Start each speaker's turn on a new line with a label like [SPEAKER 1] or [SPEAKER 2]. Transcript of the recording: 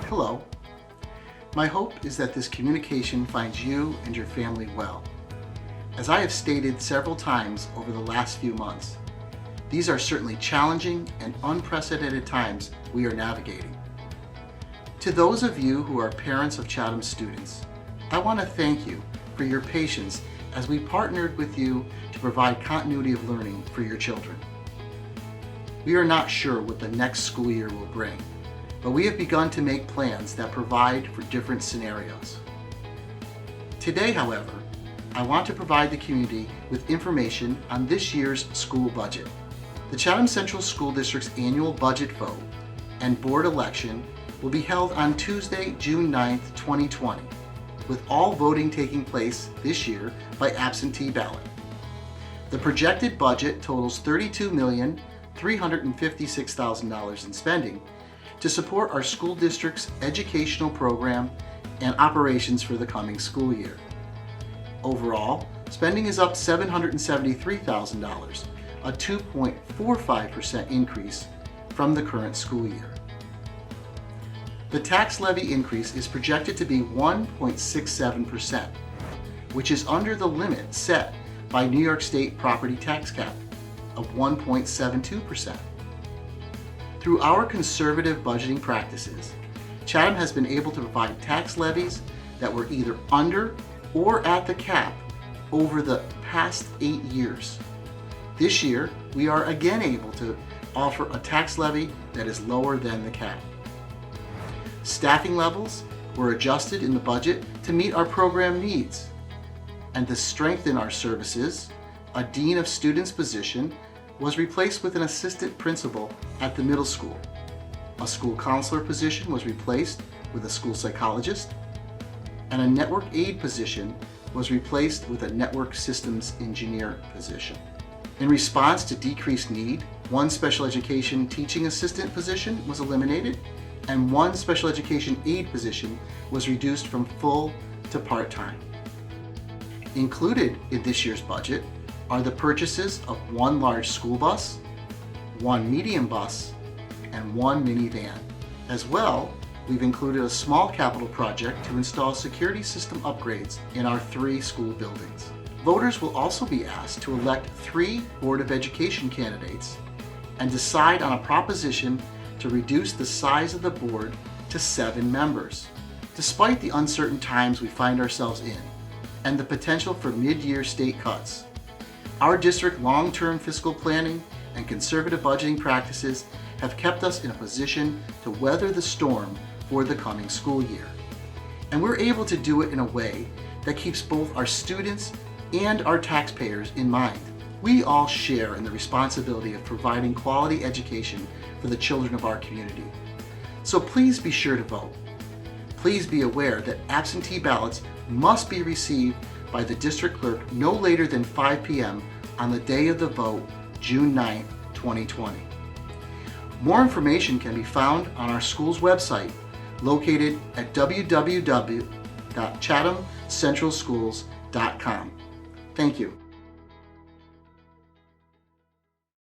[SPEAKER 1] Hello. My hope is that this communication finds you and your family well. As I have stated several times over the last few months, these are certainly challenging and unprecedented times we are navigating. To those of you who are parents of Chatham students, I want to thank you for your patience as we partnered with you to provide continuity of learning for your children. We are not sure what the next school year will bring, but we have begun to make plans that provide for different scenarios. Today, however, I want to provide the community with information on this year's school budget. The Chatham Central School District's annual budget vote and board election will be held on Tuesday, June 9th, 2020, with all voting taking place this year by absentee ballot. The projected budget totals $32,356,000 in spending to support our school district's educational program and operations for the coming school year. Overall, spending is up $773,000, a 2.45% increase from the current school year. The tax levy increase is projected to be 1.67%, which is under the limit set by New York State property tax cap of 1.72%. Through our conservative budgeting practices, Chatham has been able to provide tax levies that were either under or at the cap over the past 8 years. This year, we are again able to offer a tax levy that is lower than the cap. Staffing levels were adjusted in the budget to meet our program needs. And to strengthen our services, a Dean of Students position was replaced with an assistant principal at the middle school. A school counselor position was replaced with a school psychologist, and a network aide position was replaced with a network systems engineer position. In response to decreased need, one special education teaching assistant position was eliminated, and one special education aide position was reduced from full to part-time. Included in this year's budget are the purchases of one large school bus, one medium bus, and one minivan. As well, we've included a small capital project to install security system upgrades in our 3 school buildings. Voters will also be asked to elect 3 Board of Education candidates and decide on a proposition to reduce the size of the board to 7 members. Despite the uncertain times we find ourselves in and the potential for mid-year state cuts, our district long-term fiscal planning and conservative budgeting practices have kept us in a position to weather the storm for the coming school year. And we're able to do it in a way that keeps both our students and our taxpayers in mind. We all share in the responsibility of providing quality education for the children of our community. So please be sure to vote. Please be aware that absentee ballots must be received by the district clerk no later than 5 p.m. on the day of the vote, June 9th, 2020. More information can be found on our school's website, located at www.chathamcentralschools.com. Thank you.